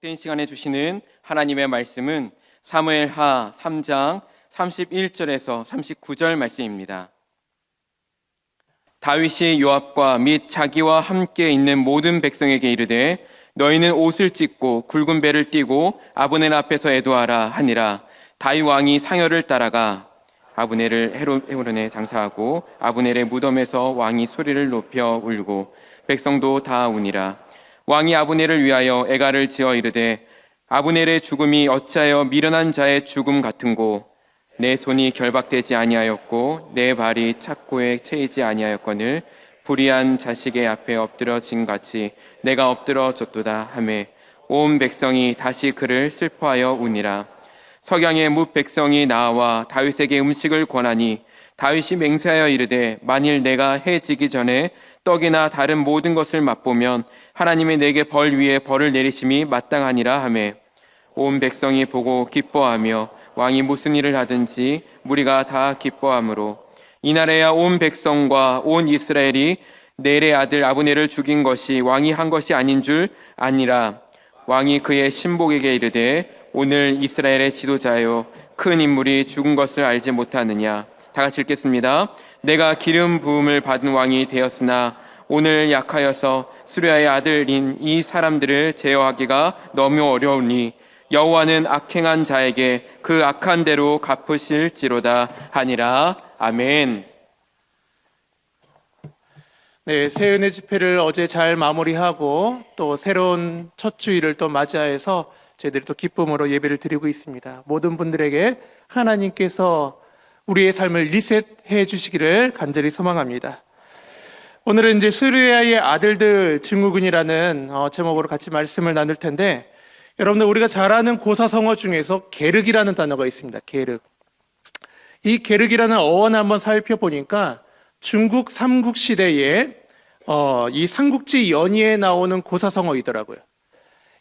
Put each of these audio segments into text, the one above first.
목회인 시간에 주시는 하나님의 말씀은 사무엘하 3장 31절에서 39절 말씀입니다. 다윗이 요압과 및 자기와 함께 있는 모든 백성에게 이르되 너희는 옷을 찢고 굵은 배를 띠고 아브넬 앞에서 애도하라 하니라. 다윗 왕이 상여를 따라가 아브넬을 헤브론에 장사하고 아브넬의 무덤에서 왕이 소리를 높여 울고 백성도 다 우니라. 왕이 아브넬을 위하여 애가를 지어 이르되 아브넬의 죽음이 어찌하여 미련한 자의 죽음 같은고 내 손이 결박되지 아니하였고 내 발이 착고에 채이지 아니하였거늘 불의한 자식의 앞에 엎드러진 같이 내가 엎드러졌도다 하매 온 백성이 다시 그를 슬퍼하여 우니라. 석양의 뭇 백성이 나와 다윗에게 음식을 권하니 다윗이 맹세하여 이르되 만일 내가 해 지기 전에 떡이나 다른 모든 것을 맛보면 하나님이 내게 벌 위에 벌을 내리심이 마땅하니라 하매 온 백성이 보고 기뻐하며 왕이 무슨 일을 하든지 무리가 다 기뻐하므로 이날에야 온 백성과 온 이스라엘이 넬의 아들 아브넬을 죽인 것이 왕이 한 것이 아닌 줄 아니라. 왕이 그의 신복에게 이르되 오늘 이스라엘의 지도자여 큰 인물이 죽은 것을 알지 못하느냐. 다 같이 읽겠습니다. 내가 기름 부음을 받은 왕이 되었으나 오늘 약하여서 수레아의 아들인 이 사람들을 제어하기가 너무 어려우니 여호와는 악행한 자에게 그 악한 대로 갚으실지로다 하니라. 아멘. 네, 새은혜 집회를 어제 잘 마무리하고 또 새로운 첫 주일을 또 맞이해서 저희들이 또 기쁨으로 예배를 드리고 있습니다. 모든 분들에게 하나님께서 우리의 삶을 리셋해 주시기를 간절히 소망합니다. 오늘은 이제 스루야의 아들들 증후군이라는 제목으로 같이 말씀을 나눌 텐데, 여러분들 우리가 잘 아는 고사성어 중에서 게륵이라는 단어가 있습니다. 게륵. 이 게륵이라는 어원 한번 살펴보니까 중국 삼국시대에 이 삼국지 연의에 나오는 고사성어이더라고요.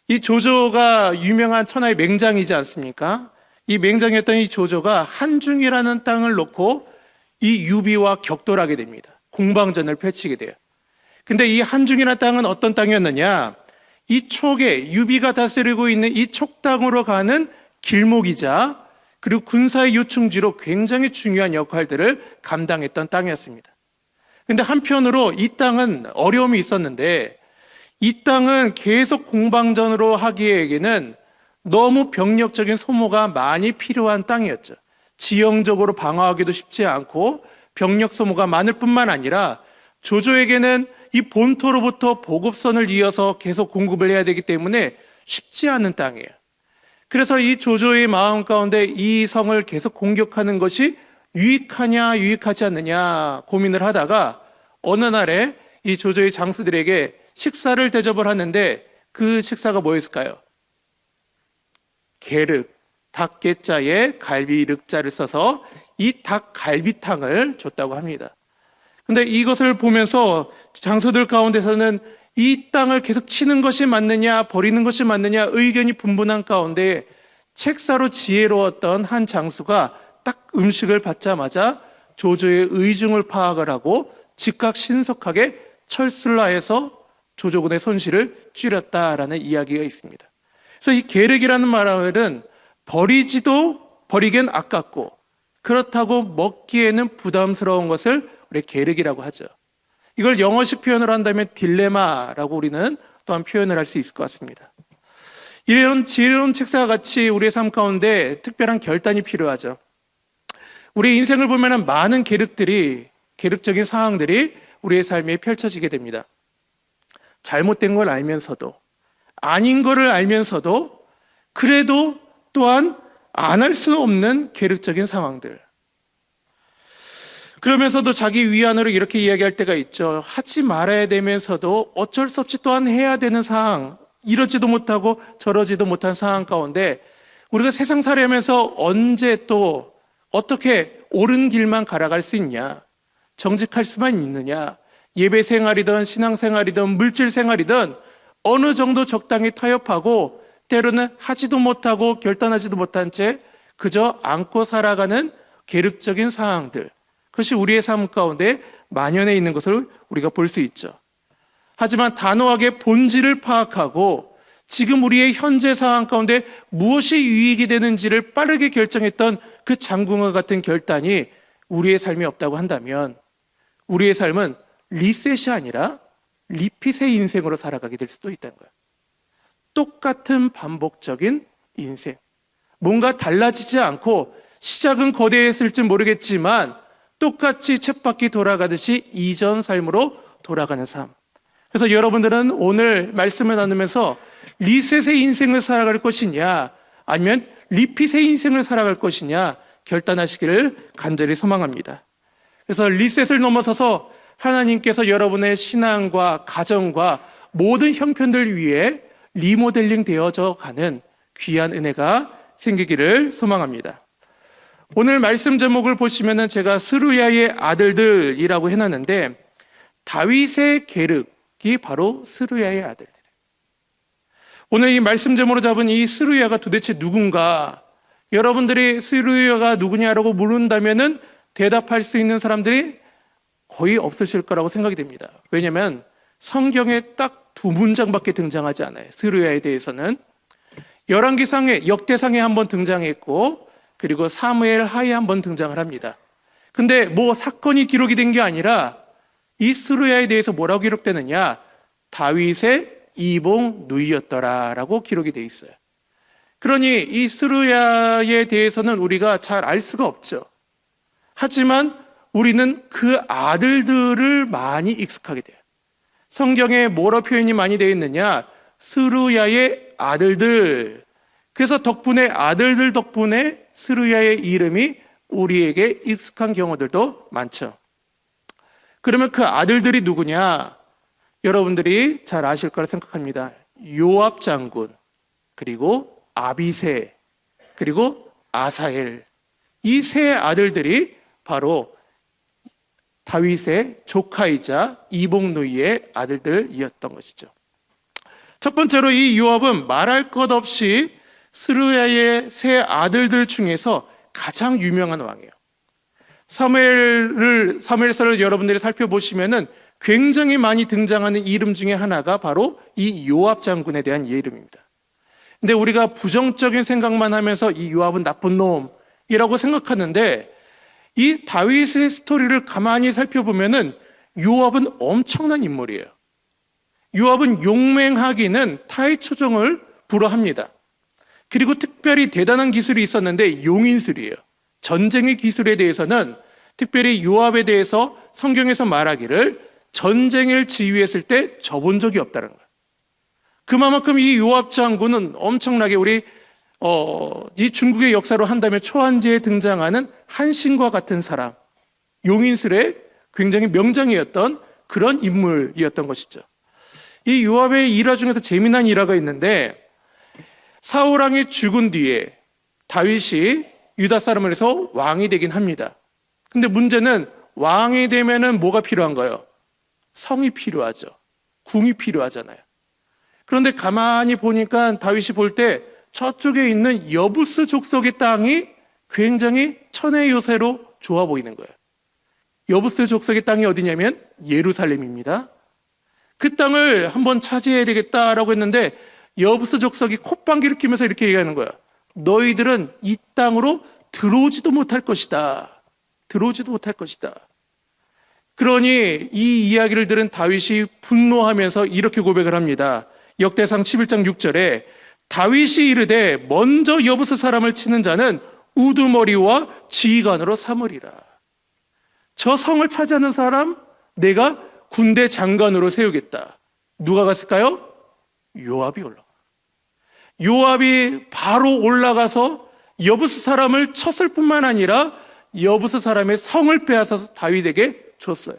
이 조조가 유명한 천하의 맹장이지 않습니까? 이 맹장이었던 이 조조가 한중이라는 땅을 놓고 이 유비와 격돌하게 됩니다. 공방전을 펼치게 돼요. 근데 이 한중이라는 땅은 어떤 땅이었느냐? 이 촉에 유비가 다스리고 있는 이 촉당으로 가는 길목이자 그리고 군사의 요충지로 굉장히 중요한 역할들을 감당했던 땅이었습니다. 근데 한편으로 이 땅은 어려움이 있었는데 이 땅은 계속 공방전으로 하기에는 너무 병력적인 소모가 많이 필요한 땅이었죠. 지형적으로 방어하기도 쉽지 않고 병력 소모가 많을 뿐만 아니라 조조에게는 이 본토로부터 보급선을 이어서 계속 공급을 해야 되기 때문에 쉽지 않은 땅이에요. 그래서 이 조조의 마음 가운데 이 성을 계속 공격하는 것이 유익하냐 유익하지 않느냐 고민을 하다가 어느 날에 이 조조의 장수들에게 식사를 대접을 하는데 그 식사가 뭐였을까요? 게륵, 닭게자에 갈비 륵자를 써서 이 닭갈비탕을 줬다고 합니다. 근데 이것을 보면서 장수들 가운데서는 이 땅을 계속 치는 것이 맞느냐 버리는 것이 맞느냐 의견이 분분한 가운데 책사로 지혜로웠던 한 장수가 딱 음식을 받자마자 조조의 의중을 파악을 하고 즉각 신속하게 철수를 하여서 조조군의 손실을 줄였다라는 이야기가 있습니다. 그래서 이 게륵이라는 말은 버리기엔 아깝고 그렇다고 먹기에는 부담스러운 것을 우리 게륵이라고 하죠. 이걸 영어식 표현을 한다면 딜레마라고 우리는 또한 표현을 할 수 있을 것 같습니다. 이런 지혜로운 책사와 같이 우리의 삶 가운데 특별한 결단이 필요하죠. 우리 인생을 보면 많은 계륵적인 상황들이 우리의 삶에 펼쳐지게 됩니다. 잘못된 걸 알면서도 아닌 거를 알면서도 그래도 또한 안 할 수 없는 계륵적인 상황들. 그러면서도 자기 위안으로 이렇게 이야기할 때가 있죠. 하지 말아야 되면서도 어쩔 수 없이 또한 해야 되는 상황, 이러지도 못하고 저러지도 못한 상황 가운데 우리가 세상 살아가면서 언제 또 어떻게 옳은 길만 갈아갈 수 있냐, 정직할 수만 있느냐, 예배 생활이든 신앙 생활이든 물질 생활이든 어느 정도 적당히 타협하고 때로는 하지도 못하고 결단하지도 못한 채 그저 안고 살아가는 계륵적인 상황들, 그것이 우리의 삶 가운데 만연해 있는 것을 우리가 볼 수 있죠. 하지만 단호하게 본질을 파악하고 지금 우리의 현재 상황 가운데 무엇이 유익이 되는지를 빠르게 결정했던 그 장군과 같은 결단이 우리의 삶이 없다고 한다면 우리의 삶은 리셋이 아니라 리핏의 인생으로 살아가게 될 수도 있다는 거예요. 똑같은 반복적인 인생. 뭔가 달라지지 않고 시작은 거대했을지 모르겠지만 똑같이 쳇바퀴 돌아가듯이 이전 삶으로 돌아가는 삶. 그래서 여러분들은 오늘 말씀을 나누면서 리셋의 인생을 살아갈 것이냐 아니면 리핏의 인생을 살아갈 것이냐 결단하시기를 간절히 소망합니다. 그래서 리셋을 넘어서서 하나님께서 여러분의 신앙과 가정과 모든 형편들 위해 리모델링 되어져 가는 귀한 은혜가 생기기를 소망합니다. 오늘 말씀 제목을 보시면은 제가 스루야의 아들들이라고 해놨는데 다윗의 계륵이 바로 스루야의 아들들. 오늘 이 말씀 제목으로 잡은 이 스루야가 도대체 누군가? 여러분들이 스루야가 누구냐라고 물은다면은 대답할 수 있는 사람들이 거의 없으실 거라고 생각이 됩니다. 왜냐하면 성경에 딱 두 문장밖에 등장하지 않아요. 스루야에 대해서는 열왕기상에 역대상에 한번 등장했고 그리고 사무엘 하에 한번 등장을 합니다. 근데 뭐 사건이 기록이 된 게 아니라 이 스루야에 대해서 뭐라고 기록되느냐? 다윗의 이봉 누이였더라라고 기록이 돼 있어요. 그러니 이 스루야에 대해서는 우리가 잘 알 수가 없죠. 하지만 우리는 그 아들들을 많이 익숙하게 돼요. 성경에 뭐로 표현이 많이 되어 있느냐? 스루야의 아들들. 그래서 덕분에 아들들 덕분에 스루야의 이름이 우리에게 익숙한 경우들도 많죠. 그러면 그 아들들이 누구냐? 여러분들이 잘 아실 거라 생각합니다. 요압 장군, 그리고 아비새, 그리고 아사엘. 이 세 아들들이 바로 다윗의 조카이자 이복누이의 아들들이었던 것이죠. 첫 번째로 이 요압은 말할 것 없이 스루야의 세 아들들 중에서 가장 유명한 왕이에요. 사무엘서를 여러분들이 살펴보시면은 굉장히 많이 등장하는 이름 중에 하나가 바로 이 요압 장군에 대한 이름입니다. 근데 우리가 부정적인 생각만 하면서 이 요압은 나쁜 놈이라고 생각하는데 이 다윗의 스토리를 가만히 살펴보면은 요압은 엄청난 인물이에요. 요압은 용맹하기는 타의 초종을 불허합니다. 그리고 특별히 대단한 기술이 있었는데 용인술이에요. 전쟁의 기술에 대해서는 특별히 요압에 대해서 성경에서 말하기를 전쟁을 지휘했을 때 져본 적이 없다는 거예요. 그만큼 이 요압 장군은 엄청나게 이 중국의 역사로 한다면 초한지에 등장하는 한신과 같은 사람, 용인술의 굉장히 명장이었던 그런 인물이었던 것이죠. 이 요압의 일화 중에서 재미난 일화가 있는데 사울 왕이 죽은 뒤에 다윗이 유다 사람을 해서 왕이 되긴 합니다. 근데 문제는 왕이 되면은 뭐가 필요한가요? 성이 필요하죠. 궁이 필요하잖아요. 그런데 가만히 보니까 다윗이 볼 때 저쪽에 있는 여부스 족속의 땅이 굉장히 천의 요새로 좋아 보이는 거예요. 여부스 족속의 땅이 어디냐면 예루살렘입니다. 그 땅을 한번 차지해야 되겠다라고 했는데 여부스 족속이 콧방귀를 뀌면서 이렇게 얘기하는 거야. 너희들은 이 땅으로 들어오지도 못할 것이다. 들어오지도 못할 것이다. 그러니 이 이야기를 들은 다윗이 분노하면서 이렇게 고백을 합니다. 역대상 11장 6절에 다윗이 이르되 먼저 여부스 사람을 치는 자는 우두머리와 지휘관으로 삼으리라. 저 성을 차지하는 사람 내가 군대 장관으로 세우겠다. 누가 갔을까요? 요압이 올라가. 요압이 바로 올라가서 여부스 사람을 쳤을 뿐만 아니라 여부스 사람의 성을 빼앗아서 다윗에게 줬어요.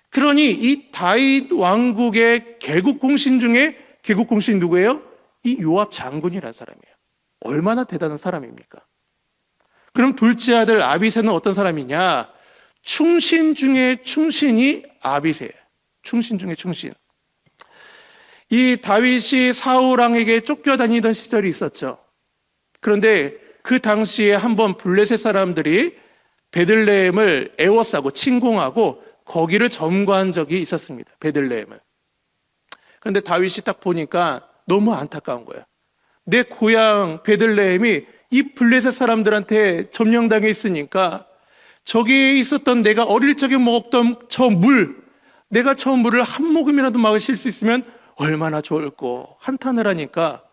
그러니 이 다윗 왕국의 개국공신 중에 개국공신이 누구예요? 이 요압 장군이라는 사람이에요. 얼마나 대단한 사람입니까? 그럼 둘째 아들 아비새는 어떤 사람이냐? 충신 중에 충신이 아비새예요. 충신 중에 충신. 이 다윗이 사울 왕에게 쫓겨다니던 시절이 있었죠. 그런데 그 당시에 한번 블레셋 사람들이 베들레헴을 에워싸고 침공하고 거기를 점거한 적이 있었습니다. 베들레헴을. 그런데 다윗이 딱 보니까 너무 안타까운 거야. 내 고향 베들레헴이 이 블레셋 사람들한테 점령당해 있으니까 저기에 있었던 내가 어릴 적에 먹었던 저 물, 내가 저 물을 한 모금이라도 마실 수 있으면 얼마나 좋을꼬 한탄을 하니까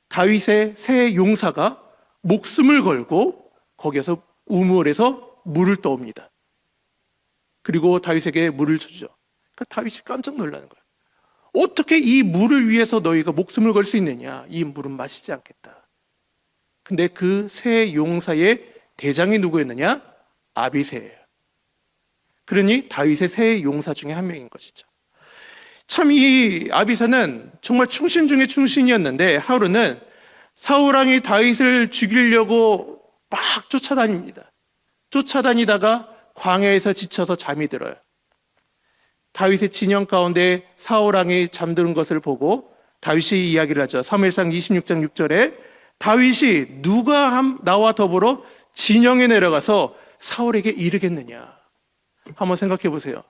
다윗의 새 용사가 목숨을 걸고 거기에서 우물에서 물을 떠옵니다. 그리고 다윗에게 물을 주죠. 그러니까 다윗이 깜짝 놀라는 거예요. 어떻게 이 물을 위해서 너희가 목숨을 걸 수 있느냐? 이 물은 마시지 않겠다. 근데 그 새 용사의 대장이 누구였느냐? 아비새예요. 그러니 다윗의 새 용사 중에 한 명인 것이죠. 참 이 아비새는 정말 충신 중에 충신이었는데 하루는 사울왕이 다윗을 죽이려고 막 쫓아다닙니다. 쫓아다니다가 광야에서 지쳐서 잠이 들어요. 다윗의 진영 가운데 사울왕이 잠드는 것을 보고 다윗이 이야기를 하죠. 사무엘상 26장 6절에 다윗이 누가 나와 더불어 진영에 내려가서 사울에게 이르겠느냐. 한번 생각해 보세요.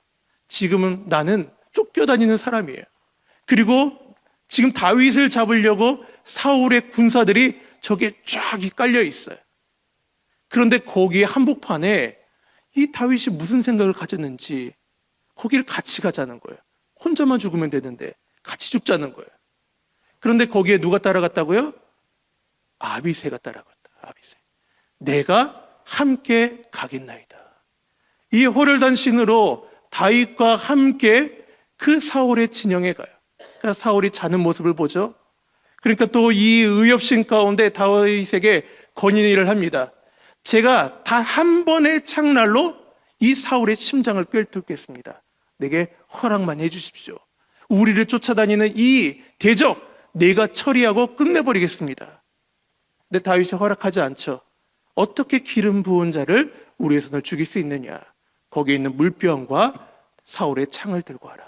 지금은 나는 쫓겨다니는 사람이에요. 그리고 지금 다윗을 잡으려고 사울의 군사들이 저기에 쫙 깔려 있어요. 그런데 거기에 한복판에 이 다윗이 무슨 생각을 가졌는지 거기를 같이 가자는 거예요. 혼자만 죽으면 되는데 같이 죽자는 거예요. 그런데 거기에 누가 따라갔다고요? 아비새가 따라갔다. 아비새. 내가 함께 가겠나이다. 이 호련단 신으로 다윗과 함께 그 사울의 진영에 가요. 그러니까 사울이 자는 모습을 보죠. 그러니까 또 이 의협신 가운데 다윗에게 건의를 합니다. 제가 단 한 번의 창날로 이 사울의 심장을 꿰뚫겠습니다. 내게 허락만 해주십시오. 우리를 쫓아다니는 이 대적 내가 처리하고 끝내버리겠습니다. 근데 다윗이 허락하지 않죠. 어떻게 기름 부은 자를 우리의 손을 죽일 수 있느냐. 거기에 있는 물병과 사울의 창을 들고 와라.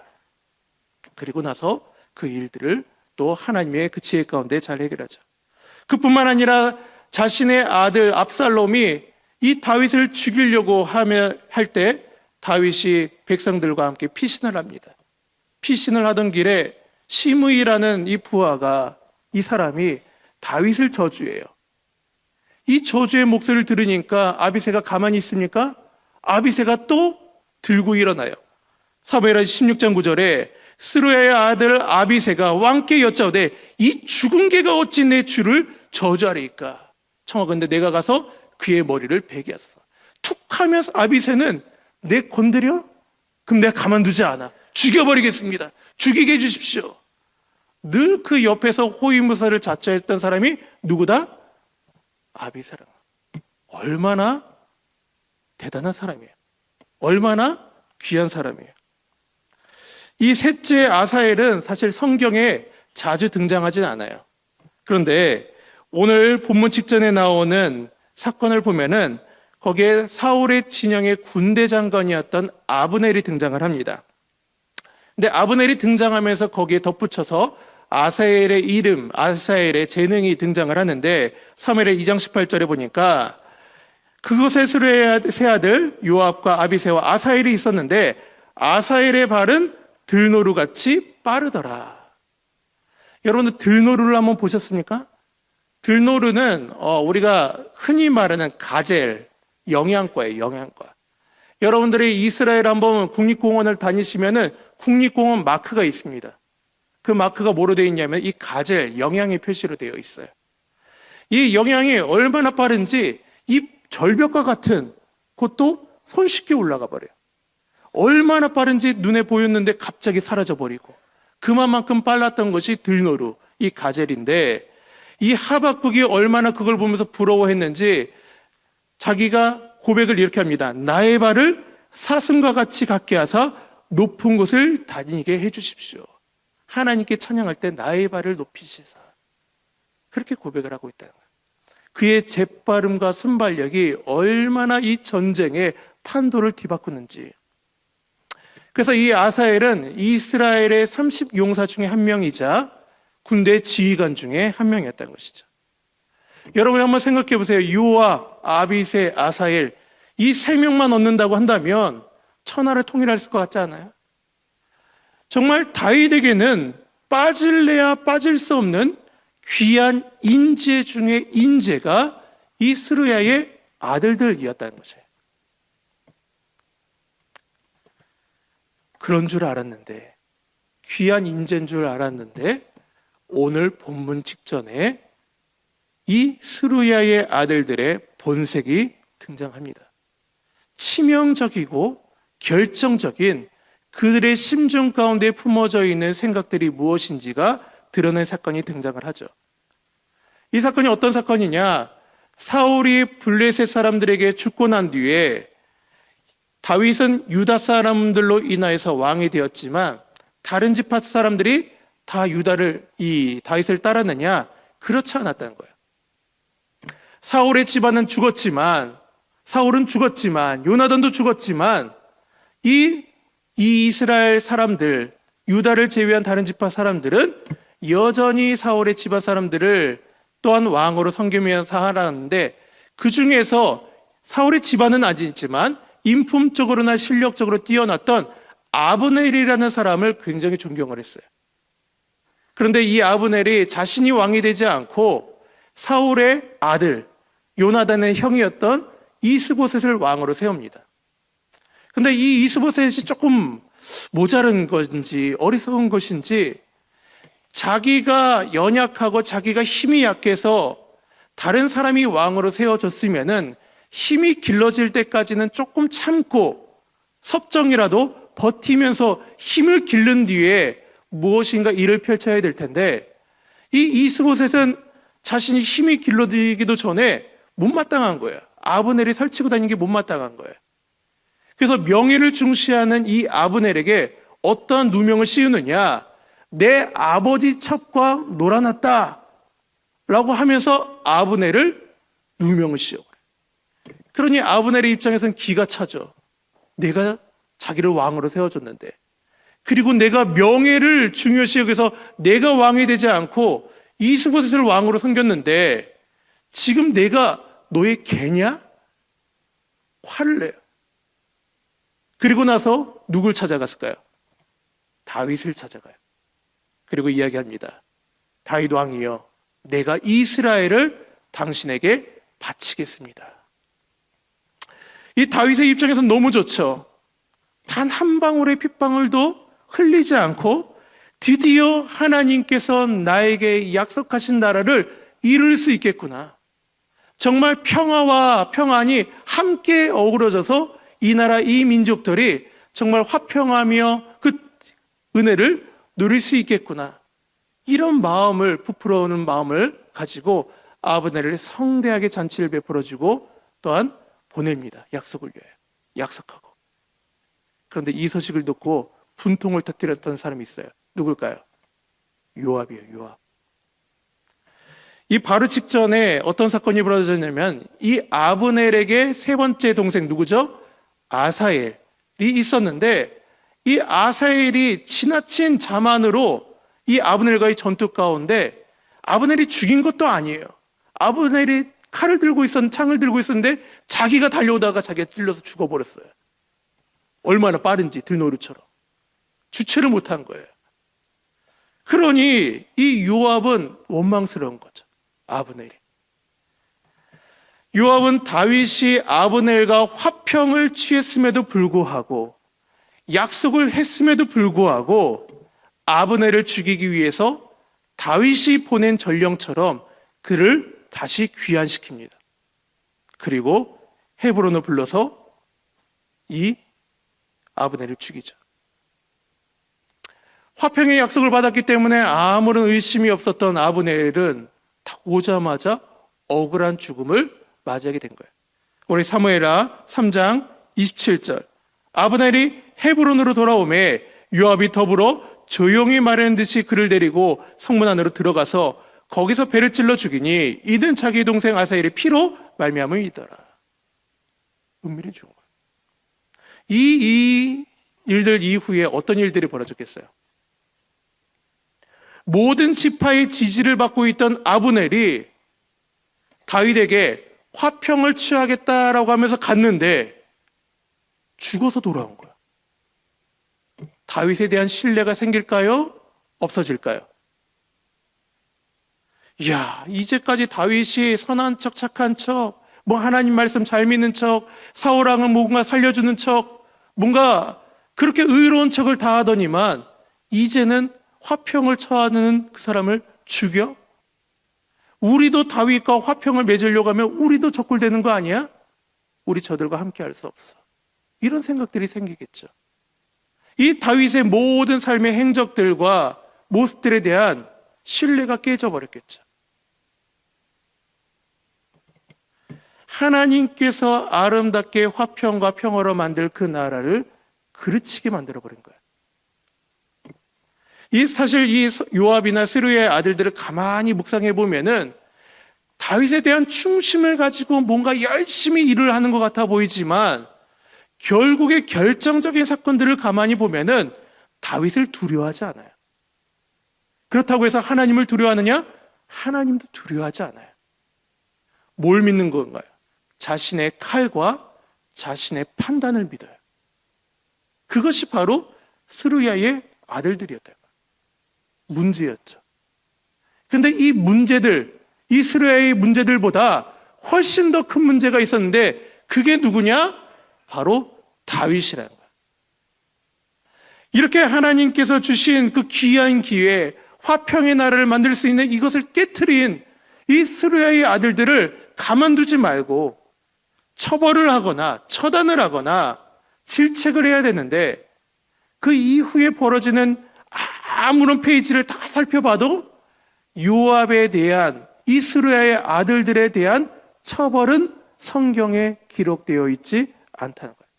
그리고 나서 그 일들을 또 하나님의 그 지혜 가운데 잘 해결하죠. 그뿐만 아니라 자신의 아들 압살롬이 이 다윗을 죽이려고 할 때 다윗이 백성들과 함께 피신을 합니다. 피신을 하던 길에 시므이라는 이 부하가 이 사람이 다윗을 저주해요. 이 저주의 목소리를 들으니까 아비새가 가만히 있습니까? 아비새가 또 들고 일어나요. 사무엘하 16장 9절에 스루야의 아들 아비새가 왕께 여짜오되 이 죽은 개가 어찌 내 주를 저주하리이까? 청하건대 내가 가서 그의 머리를 베겠어. 툭 하면서 아비새는 내 건드려? 그럼 내가 가만두지 않아. 죽여버리겠습니다. 죽이게 해주십시오. 늘 그 옆에서 호위무사를 자처했던 사람이 누구다? 아비새라. 얼마나 대단한 사람이에요. 얼마나 귀한 사람이에요. 이 셋째 아사엘은 사실 성경에 자주 등장하진 않아요. 그런데 오늘 본문 직전에 나오는 사건을 보면은 거기에 사울의 진영의 군대 장관이었던 아브넬이 등장을 합니다. 근데 아브넬이 등장하면서 거기에 덧붙여서 아사엘의 이름, 아사엘의 재능이 등장을 하는데 사무엘의 2장 18절에 보니까 그곳에 스루야의 세 아들 요압과 아비새와 아사엘이 있었는데 아사엘의 발은 들노루같이 빠르더라. 여러분들 들노루를 한번 보셨습니까? 들노루는 우리가 흔히 말하는 가젤, 영양과예요. 영양과. 여러분들이 이스라엘 한번 국립공원을 다니시면은 국립공원 마크가 있습니다. 그 마크가 뭐로 되어 있냐면 이 가젤, 영양의 표시로 되어 있어요. 이 영양이 얼마나 빠른지 이 절벽과 같은 곳도 손쉽게 올라가 버려요. 얼마나 빠른지 눈에 보였는데 갑자기 사라져 버리고 그만큼 빨랐던 것이 들노루, 이 가젤인데 이 하박국이 얼마나 그걸 보면서 부러워했는지 자기가 고백을 이렇게 합니다. 나의 발을 사슴과 같이 갖게 하사 높은 곳을 다니게 해주십시오. 하나님께 찬양할 때 나의 발을 높이시사. 그렇게 고백을 하고 있다는 거예요. 그의 재빠름과 순발력이 얼마나 이 전쟁의 판도를 뒤바꾸는지. 그래서 이 아사엘은 이스라엘의 30용사 중에 한 명이자 군대 지휘관 중에 한 명이었다는 것이죠. 여러분 한번 생각해 보세요. 요압, 아비새, 아사엘 이 세 명만 얻는다고 한다면 천하를 통일할 것 같지 않아요? 정말 다윗에게는 빠질래야 빠질 수 없는 귀한 인재 중의 인재가 이 스루야의 아들들이었다는 것이에요. 그런 줄 알았는데, 귀한 인재인 줄 알았는데, 오늘 본문 직전에 이 스루야의 아들들의 본색이 등장합니다. 치명적이고 결정적인 그들의 심중 가운데 품어져 있는 생각들이 무엇인지가 드러낸 사건이 등장을 하죠. 이 사건이 어떤 사건이냐? 사울이 블레셋 사람들에게 죽고 난 뒤에 다윗은 유다 사람들로 인하여서 왕이 되었지만 다른 지파 사람들이 다 다윗을 따랐느냐? 그렇지 않았다는 거예요. 사울의 집안은 죽었지만, 사울은 죽었지만, 요나단도 죽었지만, 이 이스라엘 사람들, 유다를 제외한 다른 지파 사람들은 여전히 사울의 집안 사람들을 또한 왕으로 섬기면서 살아왔는데, 그 중에서 사울의 집안은 아니지만 인품적으로나 실력적으로 뛰어났던 아브넬이라는 사람을 굉장히 존경을 했어요. 그런데 이 아브넬이 자신이 왕이 되지 않고 사울의 아들 요나단의 형이었던 이스보셋을 왕으로 세웁니다. 근데 이 이스보셋이 조금 모자른 건지 어리석은 것인지 자기가 연약하고 자기가 힘이 약해서 다른 사람이 왕으로 세워졌으면은 힘이 길러질 때까지는 조금 참고 섭정이라도 버티면서 힘을 기른 뒤에 무엇인가 일을 펼쳐야 될 텐데, 이 이스보셋은 자신이 힘이 길러지기도 전에 못마땅한 거예요. 아브넬이 설치고 다니는 게 못마땅한 거예요. 그래서 명예를 중시하는 이 아브넬에게 어떠한 누명을 씌우느냐? 내 아버지 첩과 놀아났다 라고 하면서 아브넬을 누명을 씌워요. 그러니 아브넬의 입장에서는 기가 차죠. 내가 자기를 왕으로 세워줬는데, 그리고 내가 명예를 중요시 여기서 내가 왕이 되지 않고 이스보셋을 왕으로 섬겼는데 지금 내가 너의 개냐? 화를 내요. 그리고 나서 누굴 찾아갔을까요? 다윗을 찾아가요. 그리고 이야기합니다. 다윗 왕이여, 내가 이스라엘을 당신에게 바치겠습니다. 이 다윗의 입장에서는 너무 좋죠. 단 한 방울의 핏방울도 흘리지 않고 드디어 하나님께서 나에게 약속하신 나라를 이룰 수 있겠구나. 정말 평화와 평안이 함께 어우러져서 이 나라, 이 민족들이 정말 화평하며 그 은혜를 누릴 수 있겠구나. 이런 마음을, 부풀어오는 마음을 가지고 아브넬을 성대하게 잔치를 베풀어주고 또한 보냅니다. 약속을 위하여. 약속하고. 그런데 이 소식을 듣고 분통을 터뜨렸던 사람이 있어요. 누굴까요? 요압이에요. 요압. 이 바로 직전에 어떤 사건이 벌어졌냐면 이 아브넬에게 세 번째 동생 누구죠? 아사엘이 있었는데, 이 아사엘이 지나친 자만으로 이 아브넬과의 전투 가운데 아브넬이 죽인 것도 아니에요. 아브넬이 칼을 들고 창을 들고 있었는데 자기가 달려오다가 자기가 찔려서 죽어버렸어요. 얼마나 빠른지 들노루처럼. 주체를 못한 거예요. 그러니 이 요압은 원망스러운 거죠. 아브넬이. 요압은 다윗이 아브넬과 화평을 취했음에도 불구하고, 약속을 했음에도 불구하고 아브넬을 죽이기 위해서 다윗이 보낸 전령처럼 그를 다시 귀환시킵니다. 그리고 헤브론을 불러서 이 아브넬을 죽이죠. 화평의 약속을 받았기 때문에 아무런 의심이 없었던 아브넬은 딱 오자마자 억울한 죽음을 맞이하게 된 거예요. 우리 사무엘하 3장 27절. 아브넬이 헤브론으로 돌아오매 요압이 더불어 조용히 말하는 듯이 그를 데리고 성문 안으로 들어가서 거기서 배를 찔러 죽이니 이는 자기 동생 아사엘의 피로 말미암음이더라. 은밀히 죽은 거예요. 이 일들 이후에 어떤 일들이 벌어졌겠어요? 모든 지파의 지지를 받고 있던 아브넬이 다윗에게 화평을 취하겠다라고 하면서 갔는데 죽어서 돌아온 거야. 다윗에 대한 신뢰가 생길까요? 없어질까요? 이야, 이제까지 다윗이 선한 척, 착한 척, 뭐 하나님 말씀 잘 믿는 척, 사울 왕을 뭔가 살려주는 척, 뭔가 그렇게 의로운 척을 다 하더니만 이제는 화평을 처하는 그 사람을 죽여? 우리도 다윗과 화평을 맺으려고 하면 우리도 적굴되는 거 아니야? 우리 저들과 함께 할 수 없어. 이런 생각들이 생기겠죠. 이 다윗의 모든 삶의 행적들과 모습들에 대한 신뢰가 깨져버렸겠죠. 하나님께서 아름답게 화평과 평화로 만들 그 나라를 그르치게 만들어버린 거예요. 사실 이 요압이나 스루야의 아들들을 가만히 묵상해 보면은 다윗에 대한 충심을 가지고 뭔가 열심히 일을 하는 것 같아 보이지만 결국에 결정적인 사건들을 가만히 보면은 다윗을 두려워하지 않아요. 그렇다고 해서 하나님을 두려워하느냐? 하나님도 두려워하지 않아요. 뭘 믿는 건가요? 자신의 칼과 자신의 판단을 믿어요. 그것이 바로 스루야의 아들들이었다. 문제였죠. 근데 이 문제들, 이 스루야의 문제들보다 훨씬 더 큰 문제가 있었는데 그게 누구냐? 바로 다윗이라는 거예요. 이렇게 하나님께서 주신 그 귀한 기회, 화평의 나라를 만들 수 있는 이것을 깨트린 이 스루야의 아들들을 가만두지 말고 처벌을 하거나 처단을 하거나 질책을 해야 되는데 그 이후에 벌어지는 아무런 페이지를 다 살펴봐도 요압에 대한 이 스루야의 아들들에 대한 처벌은 성경에 기록되어 있지 않다는 거예요.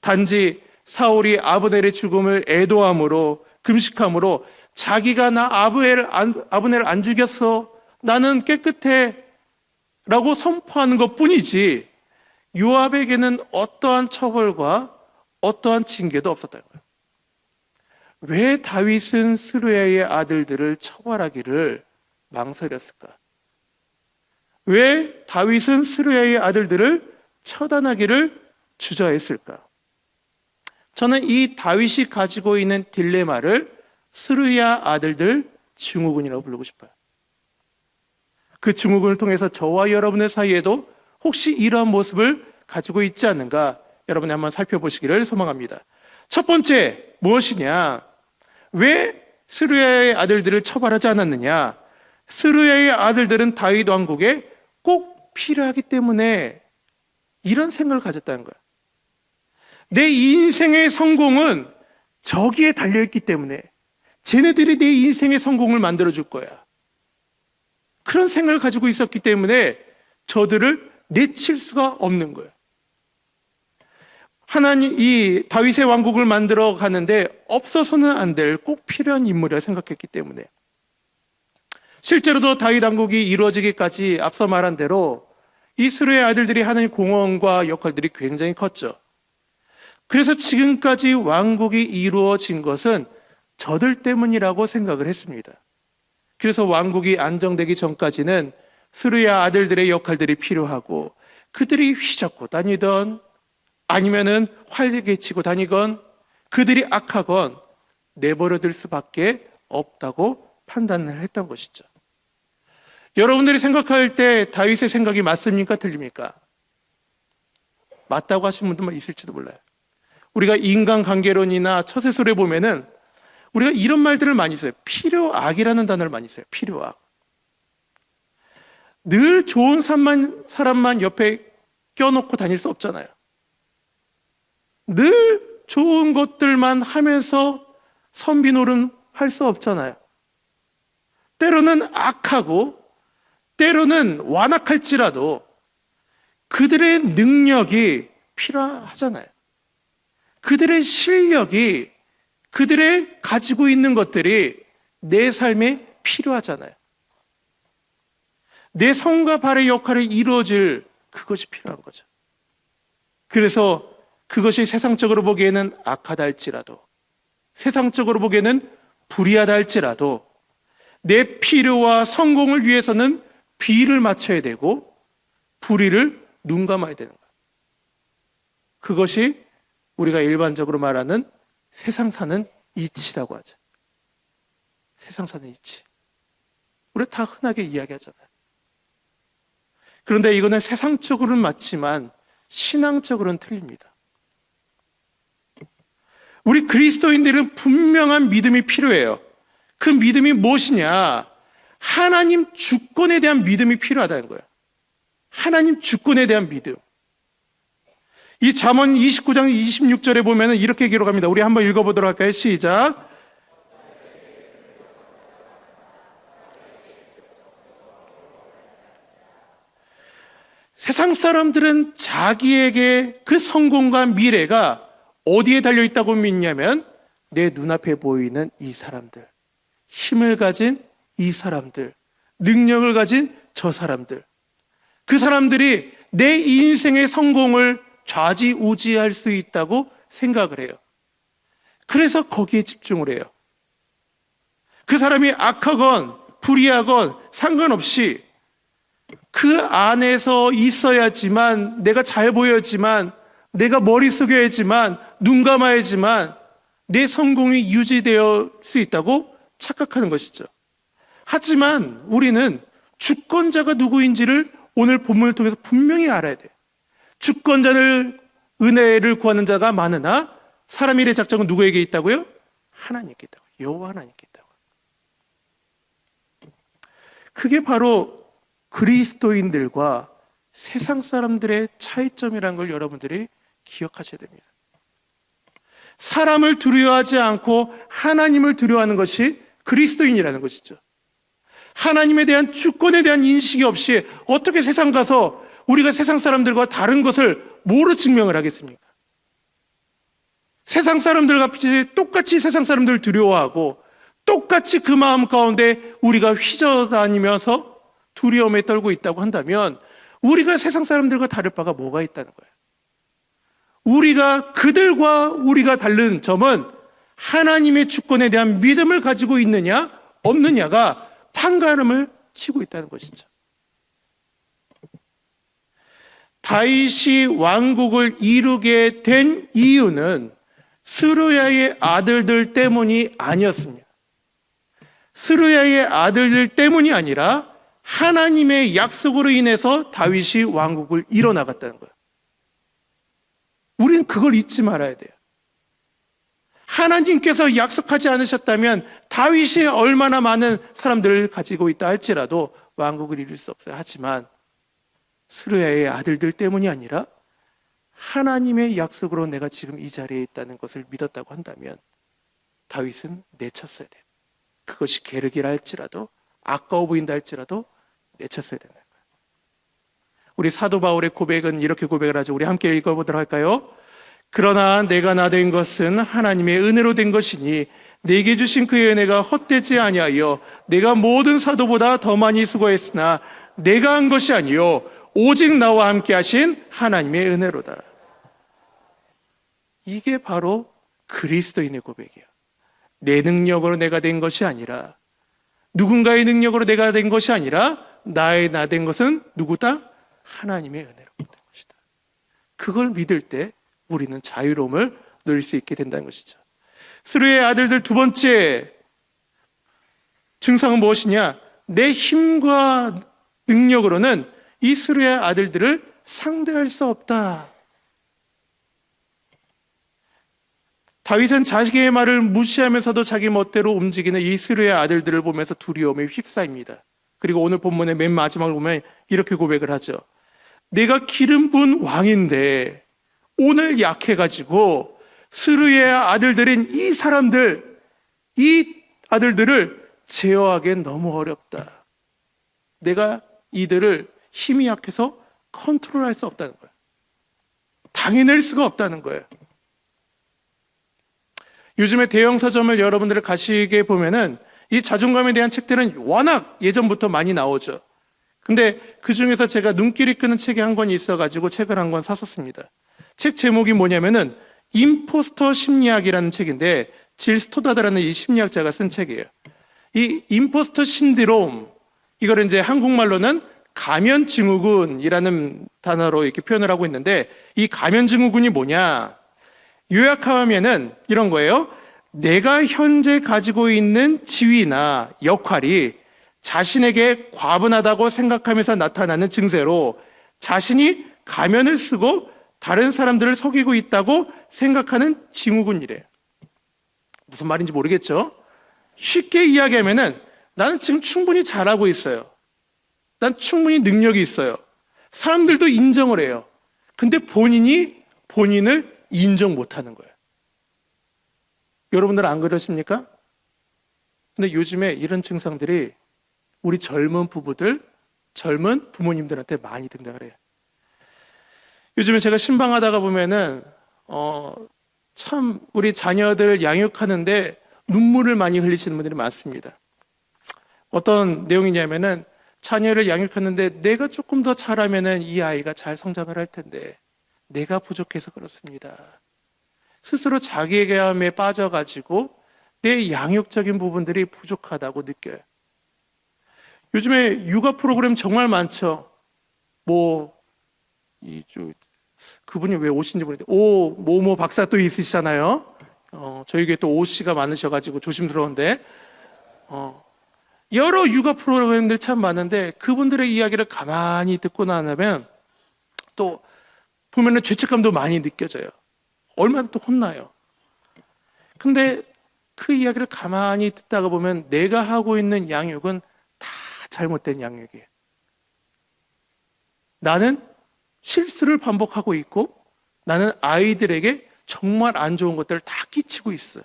단지 사울이 아브넬의 죽음을 애도함으로 금식함으로 자기가 나 아브넬을 안 죽였어, 나는 깨끗해 라고 선포하는 것뿐이지 요압에게는 어떠한 처벌과 어떠한 징계도 없었다는 거예요. 왜 다윗은 스루야의 아들들을 처벌하기를 망설였을까? 왜 다윗은 스루야의 아들들을 처단하기를 주저했을까? 저는 이 다윗이 가지고 있는 딜레마를 스루야 아들들 증후군이라고 부르고 싶어요. 그 증후군을 통해서 저와 여러분의 사이에도 혹시 이러한 모습을 가지고 있지 않는가 여러분이 한번 살펴보시기를 소망합니다. 첫 번째 무엇이냐? 왜 스루야의 아들들을 처벌하지 않았느냐? 스루야의 아들들은 다윗 왕국에 꼭 필요하기 때문에 이런 생각을 가졌다는 거예요. 내 인생의 성공은 저기에 달려있기 때문에 쟤네들이 내 인생의 성공을 만들어줄 거야. 그런 생각을 가지고 있었기 때문에 저들을 내칠 수가 없는 거예요. 하나님, 이 다윗의 왕국을 만들어 가는데 없어서는 안 될 꼭 필요한 인물이라 생각했기 때문에. 실제로도 다윗 왕국이 이루어지기까지 앞서 말한 대로 이 스루야의 아들들이 하는 공헌과 역할들이 굉장히 컸죠. 그래서 지금까지 왕국이 이루어진 것은 저들 때문이라고 생각을 했습니다. 그래서 왕국이 안정되기 전까지는 스루야 아들들의 역할들이 필요하고 그들이 휘젓고 다니던 아니면은 활개 치고 다니건 그들이 악하건 내버려둘 수밖에 없다고 판단을 했던 것이죠. 여러분들이 생각할 때 다윗의 생각이 맞습니까? 틀립니까? 맞다고 하시는 분들만 있을지도 몰라요. 우리가 인간관계론이나 처세술에 보면은 우리가 이런 말들을 많이 써요. 필요악이라는 단어를 많이 써요. 필요악. 늘 좋은 사람만 옆에 껴놓고 다닐 수 없잖아요. 늘 좋은 것들만 하면서 선비노름 할 수 없잖아요. 때로는 악하고 때로는 완악할지라도 그들의 능력이 필요하잖아요. 그들의 실력이 그들의 가지고 있는 것들이 내 삶에 필요하잖아요. 내 성과 발의 역할을 이루어질 그것이 필요한 거죠. 그래서 그것이 세상적으로 보기에는 악하다 할지라도 세상적으로 보기에는 불의하다 할지라도 내 필요와 성공을 위해서는 비를 맞춰야 되고 불의를 눈 감아야 되는 거예요. 그것이 우리가 일반적으로 말하는 세상 사는 이치라고 하죠. 세상 사는 이치. 우리 다 흔하게 이야기하잖아요. 그런데 이거는 세상적으로는 맞지만 신앙적으로는 틀립니다. 우리 그리스도인들은 분명한 믿음이 필요해요. 그 믿음이 무엇이냐? 하나님 주권에 대한 믿음이 필요하다는 거예요. 하나님 주권에 대한 믿음. 이 잠언 29장 26절에 보면 이렇게 기록합니다. 우리 한번 읽어보도록 할까요? 시작. 세상 사람들은 자기에게 그 성공과 미래가 어디에 달려있다고 믿냐면 내 눈앞에 보이는 이 사람들, 힘을 가진 이 사람들, 능력을 가진 저 사람들, 그 사람들이 내 인생의 성공을 좌지우지할 수 있다고 생각을 해요. 그래서 거기에 집중을 해요. 그 사람이 악하건 불의하건 상관없이 그 안에서 있어야지만, 내가 잘 보여야지만, 내가 머리 숙여야지만, 눈 감아야지만 내 성공이 유지되어 수 있다고 착각하는 것이죠. 하지만 우리는 주권자가 누구인지를 오늘 본문을 통해서 분명히 알아야 돼요. 주권자를, 은혜를 구하는 자가 많으나 사람 일의 작정은 누구에게 있다고요? 하나님께 있다고. 여호와 하나님께 있다고. 그게 바로 그리스도인들과 세상 사람들의 차이점이라는 걸 여러분들이 기억하셔야 됩니다. 사람을 두려워하지 않고 하나님을 두려워하는 것이 그리스도인이라는 것이죠. 하나님에 대한 주권에 대한 인식이 없이 어떻게 세상 가서 우리가 세상 사람들과 다른 것을 뭐로 증명을 하겠습니까? 세상 사람들과 똑같이 세상 사람들을 두려워하고 똑같이 그 마음 가운데 우리가 휘저다니면서 두려움에 떨고 있다고 한다면 우리가 세상 사람들과 다를 바가 뭐가 있다는 거예요. 우리가 그들과 우리가 다른 점은 하나님의 주권에 대한 믿음을 가지고 있느냐 없느냐가 판가름을 치고 있다는 것이죠. 다윗이 왕국을 이루게 된 이유는 스루야의 아들들 때문이 아니었습니다. 스루야의 아들들 때문이 아니라 하나님의 약속으로 인해서 다윗이 왕국을 이뤄나갔다는 거예요. 우리는 그걸 잊지 말아야 돼요. 하나님께서 약속하지 않으셨다면 다윗이 얼마나 많은 사람들을 가지고 있다 할지라도 왕국을 이룰 수 없어요. 하지만 스루야의 아들들 때문이 아니라 하나님의 약속으로 내가 지금 이 자리에 있다는 것을 믿었다고 한다면 다윗은 내쳤어야 돼요. 그것이 계륵이라 할지라도 아까워 보인다 할지라도 내쳤어야 된다는 거예요. 우리 사도 바울의 고백은 이렇게 고백을 하죠. 우리 함께 읽어보도록 할까요? 그러나 내가 나 된 것은 하나님의 은혜로 된 것이니 내게 주신 그의 은혜가 헛되지 아니하여 내가 모든 사도보다 더 많이 수고했으나 내가 한 것이 아니요 오직 나와 함께 하신 하나님의 은혜로다. 이게 바로 그리스도인의 고백이에요. 내 능력으로 내가 된 것이 아니라, 누군가의 능력으로 내가 된 것이 아니라 나의 나 된 것은 누구다? 하나님의 은혜로 된 것이다. 그걸 믿을 때 우리는 자유로움을 누릴 수 있게 된다는 것이죠. 스루야의 아들들 두 번째 증상은 무엇이냐? 내 힘과 능력으로는 이 스루야의 아들들을 상대할 수 없다. 다윗은 자식의 말을 무시하면서도 자기 멋대로 움직이는 이 스루야의 아들들을 보면서 두려움에 휩싸입니다. 그리고 오늘 본문의 맨 마지막을 보면 이렇게 고백을 하죠. 내가 기름 부은 왕인데 오늘 약해가지고 스루야의 아들들인 이 사람들, 이 아들들을 제어하기엔 너무 어렵다. 내가 이들을 힘이 약해서 컨트롤할 수 없다는 거예요. 당해낼 수가 없다는 거예요. 요즘에 대형 서점을 여러분들 가시게 보면은 이 자존감에 대한 책들은 워낙 예전부터 많이 나오죠. 근데 그 중에서 제가 눈길이 끄는 책이 한 권이 있어가지고 책을 한 권 샀었습니다. 책 제목이 뭐냐면은 임포스터 심리학이라는 책인데 질 스토다드라는 이 심리학자가 쓴 책이에요. 이 임포스터 신드롬, 이거를 이제 한국말로는 가면 증후군이라는 단어로 이렇게 표현을 하고 있는데 이 가면 증후군이 뭐냐? 요약하면은 이런 거예요. 내가 현재 가지고 있는 지위나 역할이 자신에게 과분하다고 생각하면서 나타나는 증세로 자신이 가면을 쓰고 다른 사람들을 속이고 있다고 생각하는 징후군이래요. 무슨 말인지 모르겠죠? 쉽게 이야기하면은 나는 지금 충분히 잘하고 있어요. 난 충분히 능력이 있어요. 사람들도 인정을 해요. 근데 본인이 본인을 인정 못하는 거예요. 여러분들 안 그러십니까? 근데 요즘에 이런 증상들이 우리 젊은 부부들, 젊은 부모님들한테 많이 등장을 해요. 요즘에 제가 신방하다가 보면은 참 우리 자녀들 양육하는데 눈물을 많이 흘리시는 분들이 많습니다. 어떤 내용이냐면은 자녀를 양육하는데 내가 조금 더 잘하면은 이 아이가 잘 성장을 할 텐데 내가 부족해서 그렇습니다. 스스로 자기애감에 빠져가지고 내 양육적인 부분들이 부족하다고 느껴요. 요즘에 육아 프로그램 정말 많죠. 그분이 왜 오신지 모르겠는데 모모 박사 또 있으시잖아요. 저희 교회 또 오 씨가 많으셔가지고 조심스러운데 여러 육아 프로그램들 참 많은데 그분들의 이야기를 가만히 듣고 나면 또 보면은 죄책감도 많이 느껴져요. 얼마나 또 혼나요. 근데 그 이야기를 가만히 듣다가 보면 내가 하고 있는 양육은 다 잘못된 양육이에요. 나는 실수를 반복하고 있고 나는 아이들에게 정말 안 좋은 것들을 다 끼치고 있어요.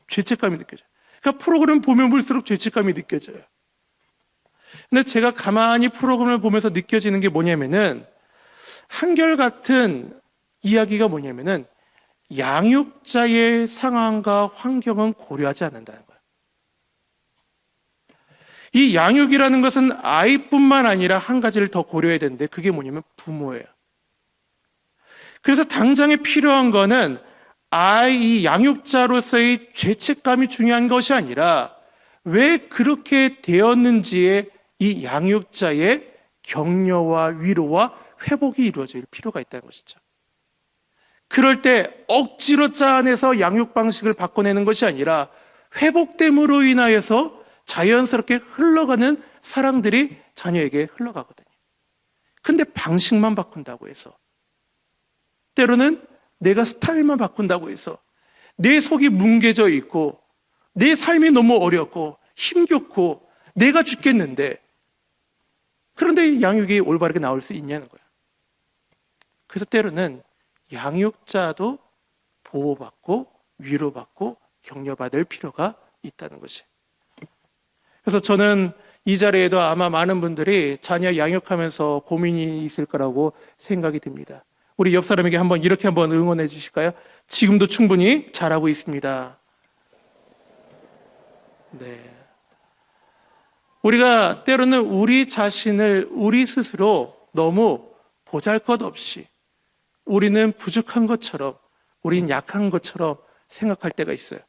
죄책감이 느껴져요. 그러니까 프로그램 보면 볼수록 죄책감이 느껴져요. 근데 제가 가만히 프로그램을 보면서 느껴지는 게 뭐냐면은 한결같은 이야기가 뭐냐면은 양육자의 상황과 환경은 고려하지 않는다는 거예요. 이 양육이라는 것은 아이뿐만 아니라 한 가지를 더 고려해야 되는데 그게 뭐냐면 부모예요. 그래서 당장에 필요한 거는 이 양육자로서의 죄책감이 중요한 것이 아니라 왜 그렇게 되었는지에 이 양육자의 격려와 위로와 회복이 이루어질 필요가 있다는 것이죠. 그럴 때 억지로 짜내서 양육 방식을 바꿔내는 것이 아니라 회복됨으로 인하여서 자연스럽게 흘러가는 사랑들이 자녀에게 흘러가거든요. 근데 방식만 바꾼다고 해서 때로는 내가 스타일만 바꾼다고 해서 내 속이 뭉개져 있고 내 삶이 너무 어렵고 힘겹고 내가 죽겠는데 그런데 양육이 올바르게 나올 수 있냐는 거예요. 그래서 때로는 양육자도 보호받고 위로받고 격려받을 필요가 있다는 것이. 그래서 저는 이 자리에도 아마 많은 분들이 자녀 양육하면서 고민이 있을 거라고 생각이 듭니다. 우리 옆 사람에게 이렇게 한번 응원해 주실까요? 지금도 충분히 잘하고 있습니다. 네. 우리가 때로는 우리 자신을 우리 스스로 너무 보잘것없이 우리는 부족한 것처럼 우린 약한 것처럼 생각할 때가 있어요.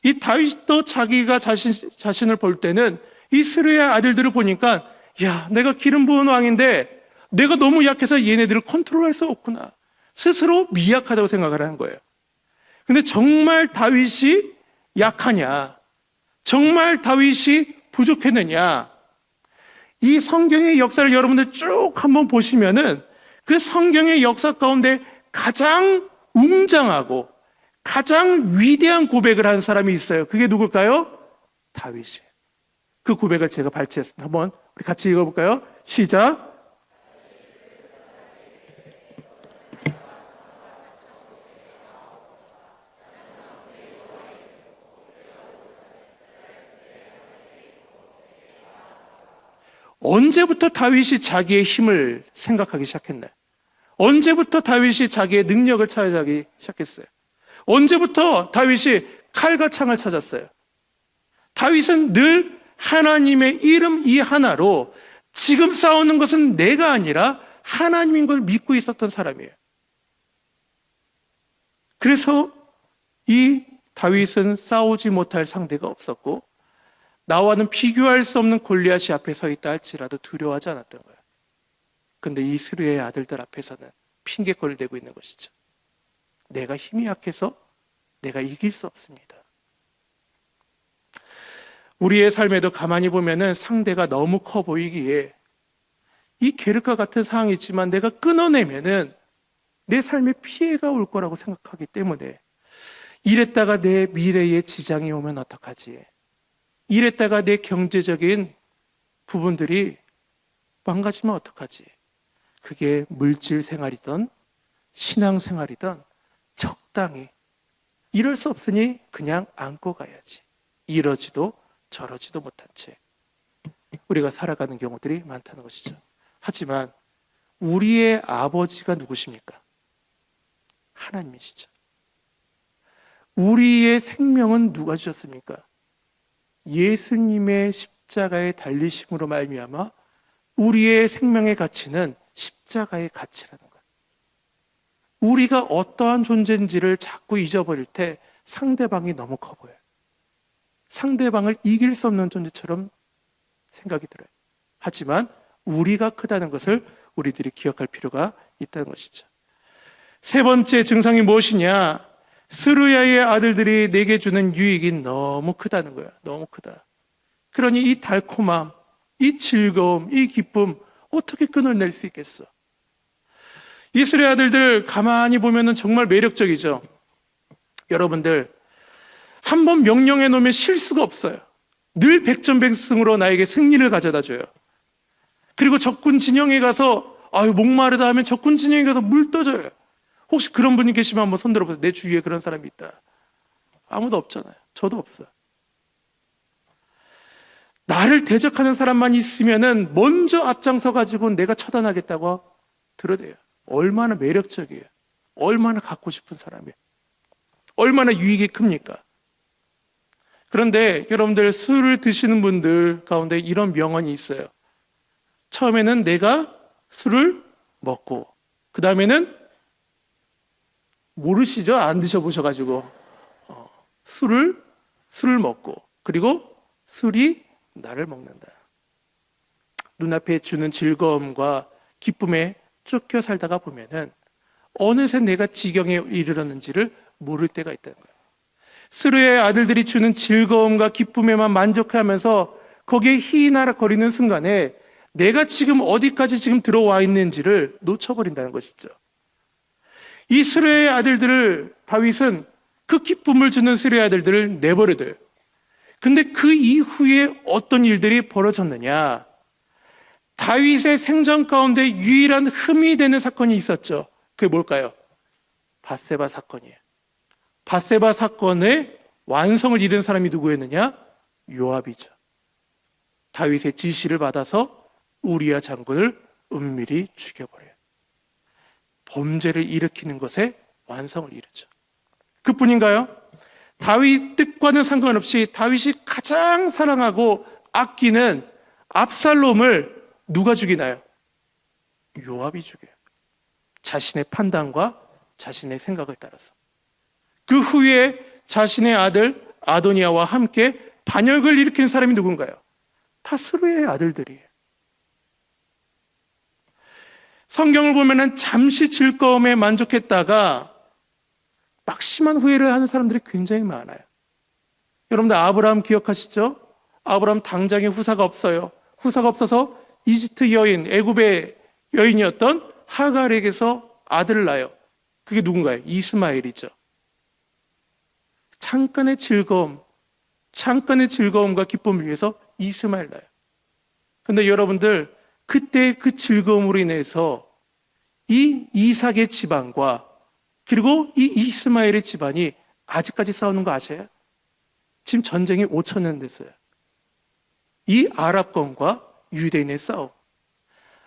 이 다윗도 자기가 자신을 볼 때는 이 스루의 아들들을 보니까 야, 내가 기름 부은 왕인데 내가 너무 약해서 얘네들을 컨트롤할 수 없구나. 스스로 미약하다고 생각을 하는 거예요. 근데 정말 다윗이 약하냐? 정말 다윗이 부족했느냐? 이 성경의 역사를 여러분들 쭉 한번 보시면은 그 성경의 역사 가운데 가장 웅장하고 가장 위대한 고백을 한 사람이 있어요. 그게 누굴까요? 다윗이에요. 그 고백을 제가 발췌했습니다. 한번 우리 같이 읽어볼까요? 시작. 언제부터 다윗이 자기의 힘을 생각하기 시작했나요? 언제부터 다윗이 자기의 능력을 찾아가기 시작했어요? 언제부터 다윗이 칼과 창을 찾았어요? 다윗은 늘 하나님의 이름 이 하나로 지금 싸우는 것은 내가 아니라 하나님인 걸 믿고 있었던 사람이에요. 그래서 이 다윗은 싸우지 못할 상대가 없었고 나와는 비교할 수 없는 골리앗이 앞에 서 있다 할지라도 두려워하지 않았던 거예요. 그런데 이 스루의 아들들 앞에서는 핑계거리를 대고 있는 것이죠. 내가 힘이 약해서 내가 이길 수 없습니다. 우리의 삶에도 가만히 보면은 상대가 너무 커 보이기에 이 계륵과 같은 상황이 있지만 내가 끊어내면은 내 삶에 피해가 올 거라고 생각하기 때문에 이랬다가 내 미래에 지장이 오면 어떡하지? 이랬다가 내 경제적인 부분들이 망가지면 어떡하지? 그게 물질 생활이든 신앙 생활이든 적당히 이럴 수 없으니 그냥 안고 가야지. 이러지도 저러지도 못한 채 우리가 살아가는 경우들이 많다는 것이죠. 하지만 우리의 아버지가 누구십니까? 하나님이시죠. 우리의 생명은 누가 주셨습니까? 예수님의 십자가의 달리심으로 말미암아 우리의 생명의 가치는 십자가의 가치라는 거예요. 우리가 어떠한 존재인지를 자꾸 잊어버릴 때 상대방이 너무 커 보여요. 상대방을 이길 수 없는 존재처럼 생각이 들어요. 하지만 우리가 크다는 것을 우리들이 기억할 필요가 있다는 것이죠. 세 번째 증상이 무엇이냐? 스루야의 아들들이 내게 주는 유익이 너무 크다는 거야. 너무 크다. 그러니 이 달콤함, 이 즐거움, 이 기쁨 어떻게 끊어낼 수 있겠어? 이 스루야 아들들 가만히 보면은 정말 매력적이죠. 여러분들 한 번 명령해 놓으면 실수가 없어요. 늘 백전백승으로 나에게 승리를 가져다 줘요. 그리고 적군 진영에 가서 목마르다 하면 적군 진영에 가서 물 떠줘요. 혹시 그런 분이 계시면 한번 손 들어보세요. 내 주위에 그런 사람이 있다. 아무도 없잖아요. 저도 없어요. 나를 대적하는 사람만 있으면은 먼저 앞장서 가지고 내가 처단하겠다고 들어대요. 얼마나 매력적이에요. 얼마나 갖고 싶은 사람이에요. 얼마나 유익이 큽니까? 그런데 여러분들 술을 드시는 분들 가운데 이런 명언이 있어요. 처음에는 내가 술을 먹고 그 다음에는 모르시죠? 안 드셔보셔가지고 술을 먹고 그리고 술이 나를 먹는다. 눈앞에 주는 즐거움과 기쁨에 쫓겨 살다가 보면은 어느새 내가 지경에 이르렀는지를 모를 때가 있다는 거예요. 스루야의 아들들이 주는 즐거움과 기쁨에만 만족하면서 거기에 희나락거리는 순간에 내가 지금 어디까지 지금 들어와 있는지를 놓쳐버린다는 것이죠. 이 스루야의 아들들을 다윗은 그 기쁨을 주는 스루야의 아들들을 내버려둬요. 근데 그 이후에 어떤 일들이 벌어졌느냐? 다윗의 생전 가운데 유일한 흠이 되는 사건이 있었죠. 그게 뭘까요? 밧세바 사건이에요. 밧세바 사건의 완성을 이룬 사람이 누구였느냐? 요압이죠. 다윗의 지시를 받아서 우리야 장군을 은밀히 죽여버려요. 범죄를 일으키는 것에 완성을 이루죠. 그뿐인가요? 다윗 뜻과는 상관없이 다윗이 가장 사랑하고 아끼는 압살롬을 누가 죽이나요? 요압이 죽여요. 자신의 판단과 자신의 생각을 따라서. 그 후에 자신의 아들 아도니아와 함께 반역을 일으키는 사람이 누군가요? 다 스루야의 아들들이에요. 성경을 보면은 잠시 즐거움에 만족했다가 막심한 후회를 하는 사람들이 굉장히 많아요. 여러분들 아브라함 기억하시죠? 아브라함 당장에 후사가 없어요. 후사가 없어서 이집트 여인, 애굽의 여인이었던 하갈에게서 아들을 낳아요. 그게 누군가요? 이스마엘이죠. 잠깐의 즐거움과 기쁨을 위해서 이스마엘 낳아요. 그런데 여러분들 그때 그 즐거움으로 인해서 이 이삭의 집안과 그리고 이 이스마엘의 집안이 아직까지 싸우는 거 아세요? 지금 전쟁이 5,000년 됐어요. 이 아랍권과 유대인의 싸움.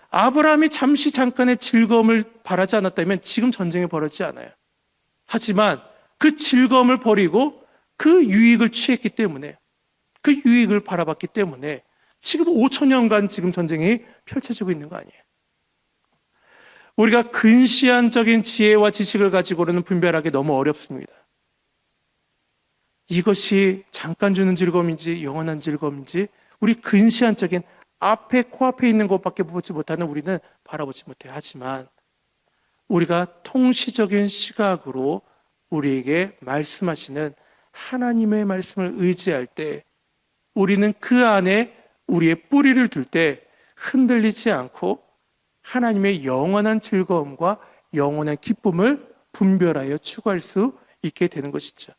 아브라함이 잠깐의 즐거움을 바라지 않았다면 지금 전쟁이 벌어지지 않아요. 하지만 그 즐거움을 버리고 그 유익을 취했기 때문에 그 유익을 바라봤기 때문에 지금 5,000년간 지금 전쟁이 펼쳐지고 있는 거 아니에요. 우리가 근시안적인 지혜와 지식을 가지고는 분별하기 너무 어렵습니다. 이것이 잠깐 주는 즐거움인지 영원한 즐거움인지 우리 근시안적인 코앞에 있는 것밖에 보지 못하는 우리는 바라보지 못해요. 하지만 우리가 통시적인 시각으로 우리에게 말씀하시는 하나님의 말씀을 의지할 때 우리는 그 안에 우리의 뿌리를 둘 때 흔들리지 않고 하나님의 영원한 즐거움과 영원한 기쁨을 분별하여 추구할 수 있게 되는 것이죠.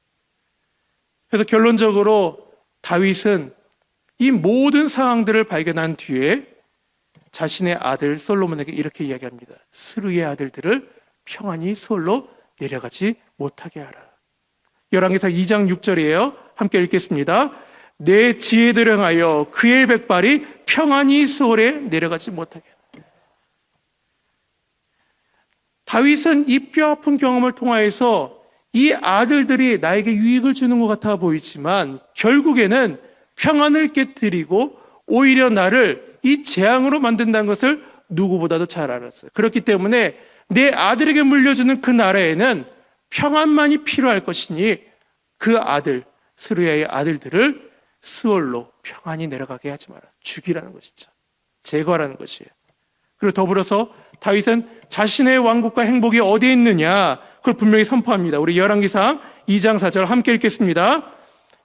그래서 결론적으로 다윗은 이 모든 상황들을 발견한 뒤에 자신의 아들 솔로몬에게 이렇게 이야기합니다. 스루의 아들들을 평안히 수월로 내려가지 못하게 하라. 열왕기상 2장 6절이에요. 함께 읽겠습니다. 내 지혜들을 향하여 그의 백발이 평안히 수월에 내려가지 못하게 하라. 다윗은 이 뼈아픈 경험을 통하여서 이 아들들이 나에게 유익을 주는 것 같아 보이지만 결국에는 평안을 깨뜨리고 오히려 나를 이 재앙으로 만든다는 것을 누구보다도 잘 알았어요. 그렇기 때문에 내 아들에게 물려주는 그 나라에는 평안만이 필요할 것이니 그 아들, 스루야의 아들들을 스월로 평안히 내려가게 하지 마라. 죽이라는 것이죠. 제거하라는 것이에요. 그리고 더불어서 다윗은 자신의 왕국과 행복이 어디에 있느냐 그걸 분명히 선포합니다. 우리 열왕기상 2장 4절 함께 읽겠습니다.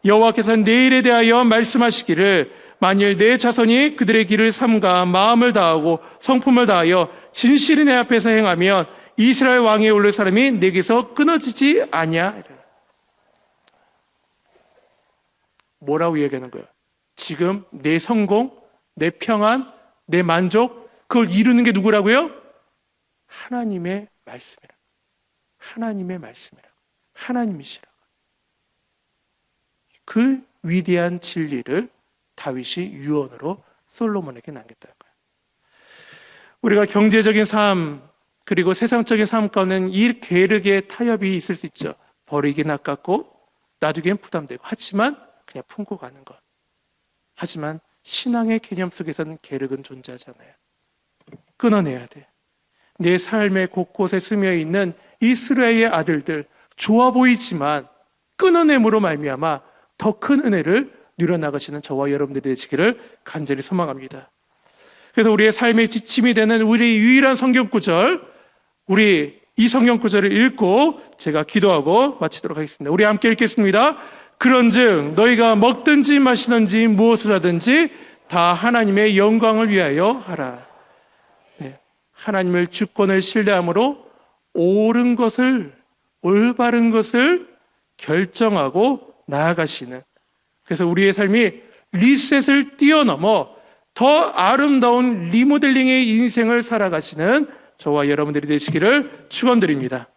여호와께서 내 일에 대하여 말씀하시기를 만일 내 자손이 그들의 길을 삼가 마음을 다하고 성품을 다하여 진실이 내 앞에서 행하면 이스라엘 왕위에 오를 사람이 내게서 끊어지지 아니하리라. 뭐라고 얘기하는 거예요? 지금 내 성공, 내 평안, 내 만족 그걸 이루는 게 누구라고요? 하나님의 말씀이라고. 하나님의 말씀이라고. 하나님이시라고. 그 위대한 진리를 다윗이 유언으로 솔로몬에게 남겼다는 거예요. 우리가 경제적인 삶 그리고 세상적인 삶 가운데는 이 계륵의 타협이 있을 수 있죠. 버리긴 아깝고 놔두기엔 부담되고 하지만 그냥 품고 가는 것. 하지만 신앙의 개념 속에서는 계륵은 존재하잖아요. 끊어내야 돼. 내 삶의 곳곳에 스며 있는 이스라엘의 아들들 좋아 보이지만 끊어냄으로 말미암아 더 큰 은혜를 누려나가시는 저와 여러분들이 되시기를 간절히 소망합니다. 그래서 우리의 삶의 지침이 되는 우리의 유일한 성경 구절, 우리 이 성경 구절을 읽고 제가 기도하고 마치도록 하겠습니다. 우리 함께 읽겠습니다. 그런즉 너희가 먹든지 마시든지 무엇을 하든지 다 하나님의 영광을 위하여 하라. 네. 하나님을 주권을 신뢰함으로 옳은 것을 올바른 것을 결정하고 나아가시는, 그래서 우리의 삶이 리셋을 뛰어넘어 더 아름다운 리모델링의 인생을 살아가시는 저와 여러분들이 되시기를 축원드립니다.